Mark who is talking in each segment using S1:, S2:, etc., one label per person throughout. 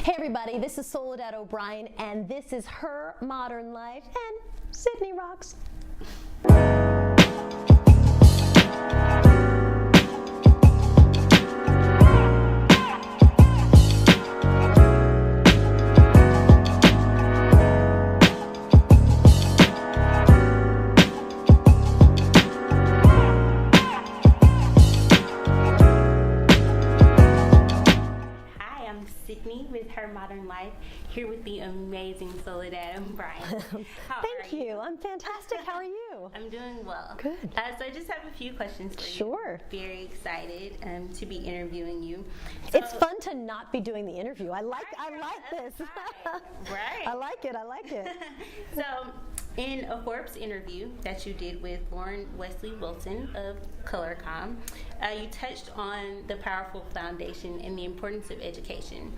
S1: Hey everybody, this is Soledd O'Brien, and this is Her Modern Life, and Sydney rocks.
S2: Sydney with Her Modern Life, here with the amazing Soledd O'Brien.
S1: Thank you. I'm fantastic. How are you?
S2: I'm doing well.
S1: Good.
S2: So I just have a few questions for you.
S1: Sure.
S2: Very excited to be interviewing you.
S1: So, it's fun to not be doing the interview. I like this.
S2: Right.
S1: I like it.
S2: So in a Forbes interview that you did with Lauren Wesley Wilson of Colorcom, you touched on the PowHERful Foundation and the importance of education.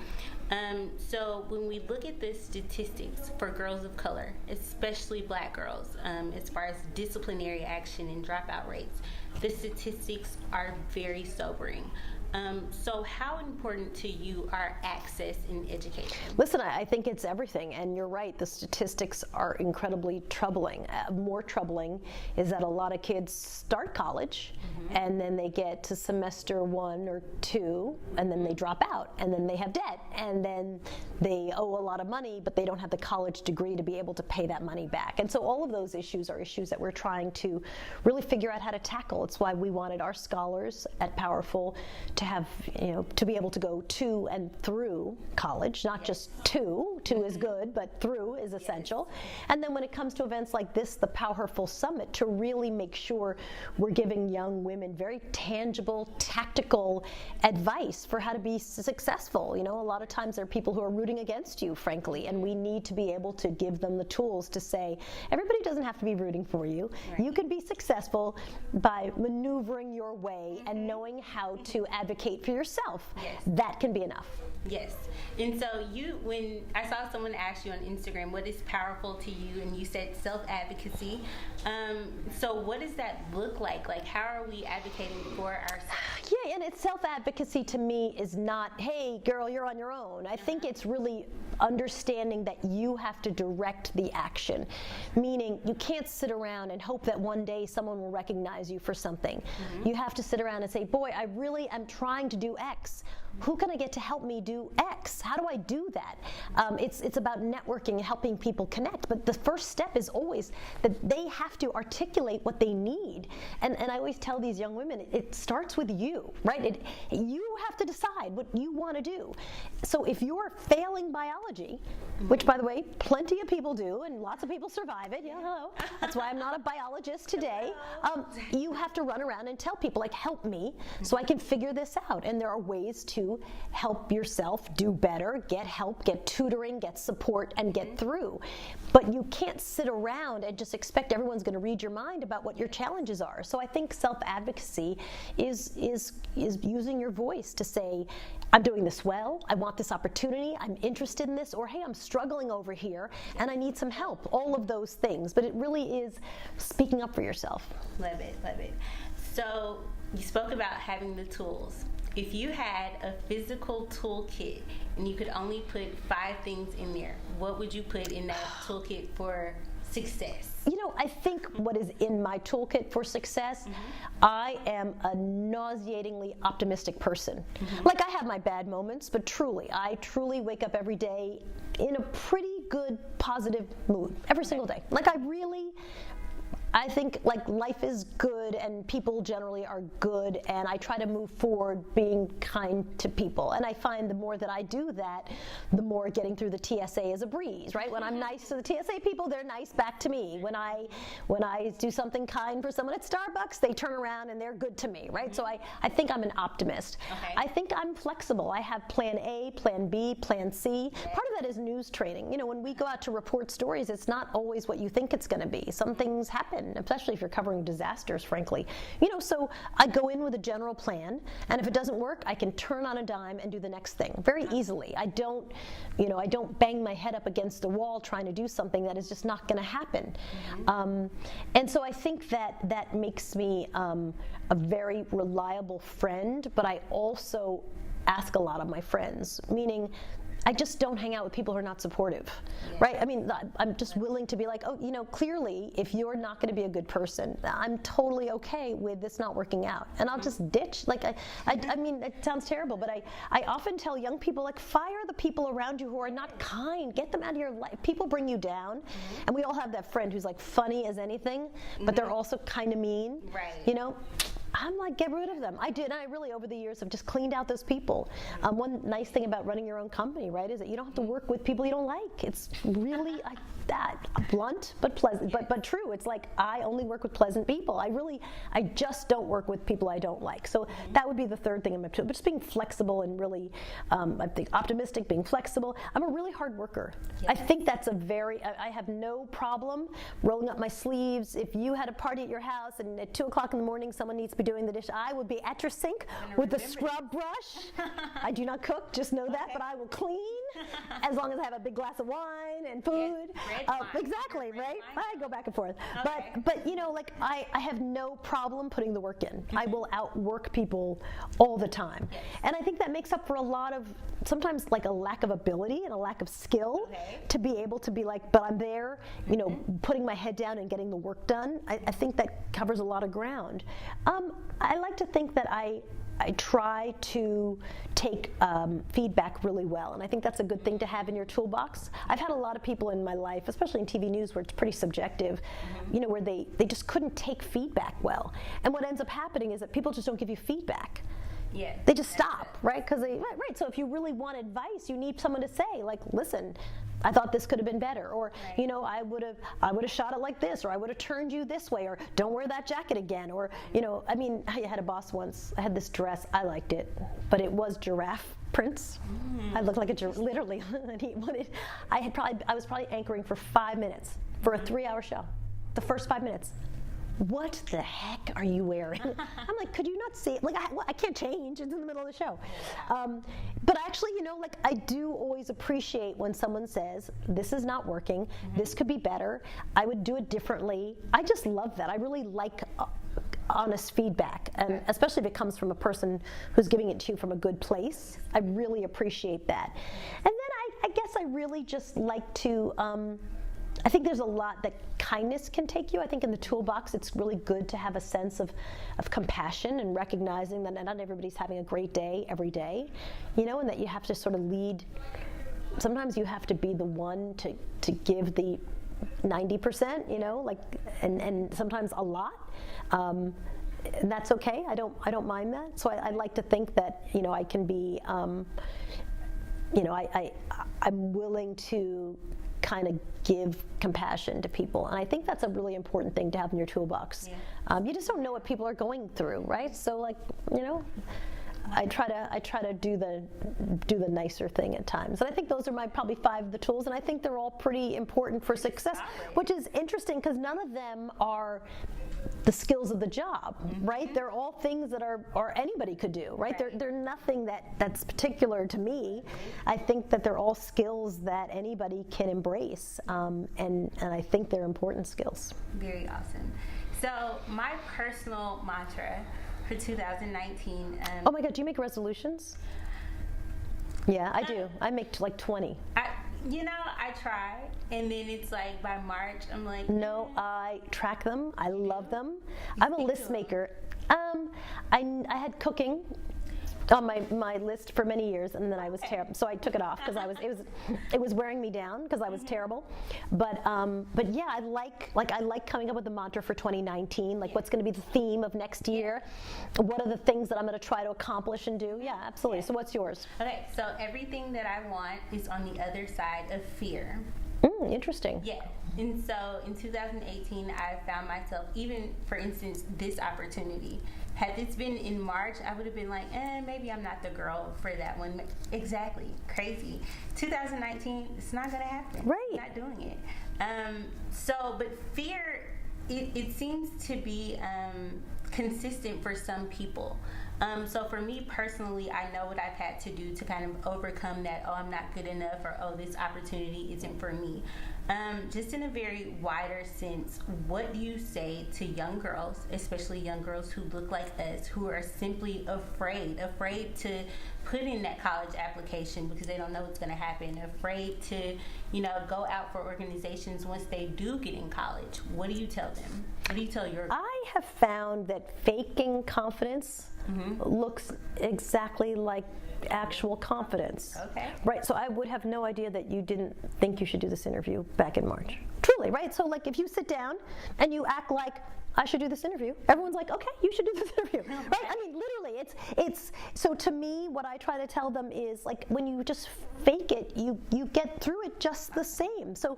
S2: So when we look at the statistics for girls of color, especially black girls, as far as disciplinary action and dropout rates, the statistics are very sobering. So how important to you are access in education?
S1: Listen, I think it's everything, and you're right, the statistics are incredibly troubling. More troubling is that a lot of kids start college, and then they get to semester 1 or 2, and then they drop out, and then they have debt, and then they owe a lot of money, but they don't have the college degree to be able to pay that money back. And so all of those issues are issues that we're trying to really figure out how to tackle. It's why we wanted our scholars at PowHERful to have, to be able to go to and through college, not just to is good, but through is essential. And then when it comes to events like this, the PowHERful Summit, to really make sure we're giving young women very tangible, tactical advice for how to be successful. A lot of times there are people who are rooting against you, frankly, and we need to be able to give them the tools to say, everybody doesn't have to be rooting for you. Right. You can be successful by maneuvering your way and knowing how to advocate for yourself.
S2: Yes.
S1: That can be enough.
S2: Yes. And so when I saw someone ask you on Instagram, what is PowHERful to you? And you said self-advocacy. So what does that look like? Like, how are we advocating for ourselves?
S1: Yeah, and it's self-advocacy to me is not, hey, girl, you're on your own. I think it's really understanding that you have to direct the action, meaning you can't sit around and hope that one day someone will recognize you for something. You have to sit around and say, boy, I really am trying to do X. Who can I get to help me do X? How do I do that? It's about networking and helping people connect, but the first step is always that they have to articulate what they need. And I always tell these young women, it starts with you, right? You have to decide what you want to do. So if you're failing biology, which by the way, plenty of people do, and lots of people survive it, hello. That's why I'm not a biologist today. You have to run around and tell people, like, help me so I can figure this out. And there are ways to help yourself do better, get help, get tutoring, get support, and get through. But you can't sit around and just expect everyone's going to read your mind about what your challenges are. So I think self-advocacy is using your voice to say, I'm doing this well, I want this opportunity, I'm interested in this, or hey, I'm struggling over here and I need some help. All of those things. But it really is speaking up for yourself.
S2: Love it, love it. So you spoke about having the tools. If you had a physical toolkit and you could only put 5 things in there, what would you put in that toolkit for success?
S1: I think what is in my toolkit for success, I am a nauseatingly optimistic person. Like, I have my bad moments, but I truly wake up every day in a pretty good, positive mood every single day. Like, I think, like, life is good and people generally are good, and I try to move forward being kind to people. And I find the more that I do that, the more getting through the TSA is a breeze, right? When I'm nice to the TSA people, they're nice back to me. When I do something kind for someone at Starbucks, they turn around and they're good to me, right? So I think I'm an optimist.
S2: Okay.
S1: I think I'm flexible. I have plan A, plan B, plan C. Part of that is news training. When we go out to report stories, it's not always what you think it's going to be. Some things happen, especially if you're covering disasters, frankly. So I go in with a general plan, and if it doesn't work, I can turn on a dime and do the next thing very easily. I don't bang my head up against the wall trying to do something that is just not going to happen. And so I think that makes me a very reliable friend, but I also ask a lot of my friends, meaning I just don't hang out with people who are not supportive, right? I mean, I'm just willing to be like, oh, clearly, if you're not going to be a good person, I'm totally okay with this not working out, and I'll just ditch. Like, I mean, it sounds terrible, but I often tell young people, like, fire the people around you who are not kind. Get them out of your life. People bring you down, and we all have that friend who's like funny as anything, but they're also kind of mean.
S2: Right.
S1: I'm like, get rid of them. I did. I really, over the years, have just cleaned out those people. One nice thing about running your own company, right, is that you don't have to work with people you don't like. It's really like that, blunt but pleasant, but true. It's like, I only work with pleasant people. I just don't work with people I don't like. So that would be the third thing I'm up to. But just being flexible and really, I think, optimistic, being flexible. I'm a really hard worker. I think that's I have no problem rolling up my sleeves. If you had a party at your house and at 2 o'clock in the morning someone needs to be doing the dish, I would be at your sink with the scrub brush. I do not cook, just know that, but I will clean as long as I have a big glass of wine and food. Exactly, right? I go back and forth. But like, I have no problem putting the work in. I will outwork people all the time. And I think that makes up for a lot of, sometimes, like, a lack of ability and a lack of skill to be able to be like, but I'm there, putting my head down and getting the work done. I think that covers a lot of ground. I like to think that I try to take feedback really well, and I think that's a good thing to have in your toolbox. I've had a lot of people in my life, especially in TV news, where it's pretty subjective, where they just couldn't take feedback well. And what ends up happening is that people just don't give you feedback.
S2: Yeah,
S1: they just stop, right? Because right. So if you really want advice, you need someone to say, like, listen, I thought this could have been better, or I would have shot it like this, or I would have turned you this way, or don't wear that jacket again, or I mean, I had a boss once. I had this dress, I liked it, but it was giraffe prints. I looked like a giraffe, literally. And he wanted. I was probably anchoring for 5 minutes for a 3-hour show. The first 5 minutes. What the heck are you wearing? I'm like, could you not see it? Like, I can't change. It's in the middle of the show. But actually, like, I do always appreciate when someone says, this is not working, this could be better, I would do it differently. I just love that. I really like honest feedback, and especially if it comes from a person who's giving it to you from a good place. I really appreciate that. And then I guess I really just like to, I think there's a lot that kindness can take you. I think in the toolbox, it's really good to have a sense of compassion and recognizing that not everybody's having a great day every day, and that you have to sort of lead. Sometimes you have to be the one to give the 90%, like, and sometimes a lot. And that's okay. I don't mind that. So I like to think that, I can be, I'm willing to kind of give compassion to people, and I think that's a really important thing to have in your toolbox. You just don't know what people are going through, right? So, like, I try to do the nicer thing at times, and I think those are my probably 5 of the tools, and I think they're all pretty important for success, which is interesting because none of them are the skills of the job, right? They're all things that are anybody could do, right? They're nothing that's particular to me. I think that they're all skills that anybody can embrace, and I think they're important skills.
S2: Very awesome. So my personal mantra for 2019.
S1: Oh my God, do you make resolutions? Yeah, I do. I make like 20.
S2: I try, and then it's like by March, I'm like,
S1: no, I track them. I love them. I'm a list maker. I had cooking on my list for many years, and then I was terrible, so I took it off because it was wearing me down because I was terrible. But yeah, I like coming up with a mantra for 2019, like what's going to be the theme of next year. What are the things that I'm going to try to accomplish and do? Yeah, absolutely. So what's yours?
S2: Okay, so everything that I want is on the other side of fear.
S1: Interesting.
S2: Yeah. And so in 2018, I found myself, even for instance, this opportunity. Had this been in March, I would have been like, maybe I'm not the girl for that one. Exactly. Crazy. 2019, it's not going to happen.
S1: Right.
S2: I'm not doing it. But fear, it seems to be consistent for some people. So for me personally, I know what I've had to do to kind of overcome that, I'm not good enough, or this opportunity isn't for me. Just in a very wider sense, what do you say to young girls, especially young girls who look like us, who are simply afraid to put in that college application because they don't know what's going to happen, afraid to, go out for organizations once they do get in college? What do you tell them? What do you tell your...
S1: I have found that faking confidence looks exactly like actual confidence.
S2: Okay.
S1: Right, so I would have no idea that you didn't think you should do this interview back in March. Truly, right? So like if you sit down and you act like I should do this interview, everyone's like, okay, you should do this interview. Right? I mean, literally, it's so to me, what I try to tell them is like when you just fake it, you get through it just the same. So,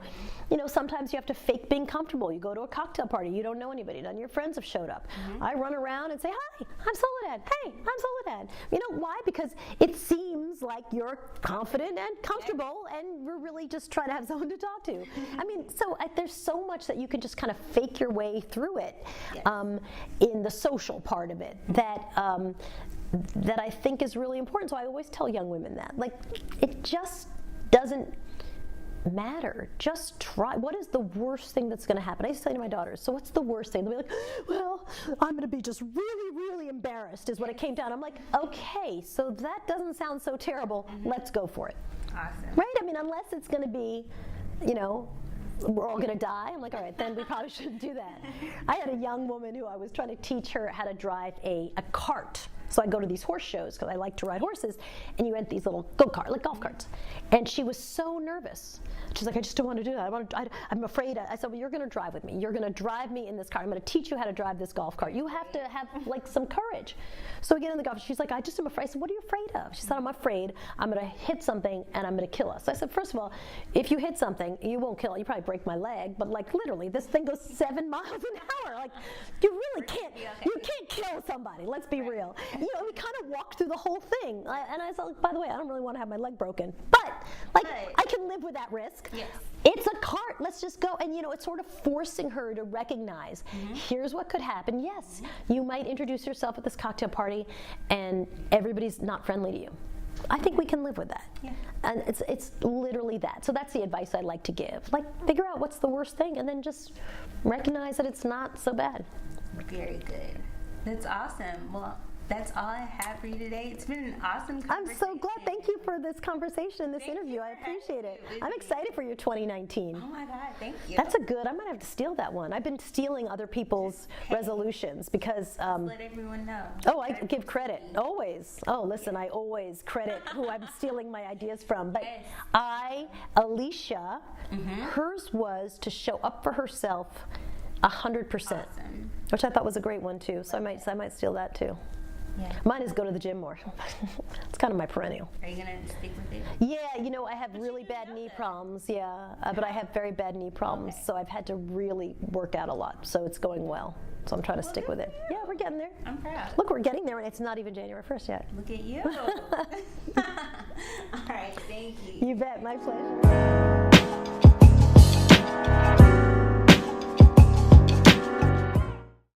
S1: sometimes you have to fake being comfortable. You go to a cocktail party, you don't know anybody, none of your friends have showed up. I run around and say, hi, I'm Soledad. Hey, I'm Soledad. You know why? Because it seems like you're confident and comfortable, and we're really just trying to have someone to talk to. I mean, so there's so much that you can just kind of fake your way through it. Yes. In the social part of it that I think is really important. So I always tell young women that, like, it just doesn't matter. Just try. What is the worst thing that's going to happen? I used to say to my daughters, so what's the worst thing? They'll be like, well, I'm going to be just really, really embarrassed is what it came down. I'm like, okay, so that doesn't sound so terrible. Let's go for it.
S2: Awesome.
S1: Right? I mean, unless it's going to be, we're all going to die. I'm like, all right, then we probably shouldn't do that. I had a young woman who I was trying to teach her how to drive a cart. So I go to these horse shows because I like to ride horses, and you rent these little go-kart, like golf carts. And she was so nervous. She's like, I just don't want to do that. I'm afraid. I said, well, you're going to drive with me. You're going to drive me in this car. I'm going to teach you how to drive this golf cart. You have to have like some courage. So we get in the golf. She's like, I just am afraid. I said, what are you afraid of? She said, I'm afraid I'm going to hit something and I'm going to kill us. I said, first of all, if you hit something, you won't kill it. You probably break my leg, but like literally, this thing goes 7 miles an hour. Like you really can't. You can't kill somebody. Let's be real. We kind of walked through the whole thing. And I said, by the way, I don't really want to have my leg broken, but like I can live with that risk.
S2: Yes.
S1: It's a cart. Let's just go. And it's sort of forcing her to recognize, here's what could happen. Yes, you might introduce yourself at this cocktail party and everybody's not friendly to you. I think we can live with that. Yeah. And it's literally that. So that's the advice I like to give. Like, figure out what's the worst thing and then just recognize that it's not so bad.
S2: Very good. That's awesome. Well, that's all I have for you today. It's been an awesome conversation.
S1: I'm so glad. Thank you for this conversation, this interview. I appreciate it. I'm excited for your 2019.
S2: Oh my God, thank you.
S1: That's a good. I might have to steal that one. I've been stealing other people's resolutions because.
S2: Let everyone know.
S1: Oh, I give credit always. Oh, listen, I always credit who I'm stealing my ideas from. But Alicia, hers was to show up for herself 100%,
S2: Awesome.
S1: which I thought was a great one too. So I might steal that too.
S2: Yeah.
S1: Mine is go to the gym more. It's kind of my perennial.
S2: Are you going to stick with it?
S1: Yeah, I have really bad knee problems, but I have very bad knee problems, so I've had to really work out a lot, so it's going well. So I'm trying to stick with it. Yeah, we're getting there.
S2: I'm proud.
S1: Look, we're getting there, and it's not even January 1st yet.
S2: Look at you. All right, thank you.
S1: You bet, my pleasure.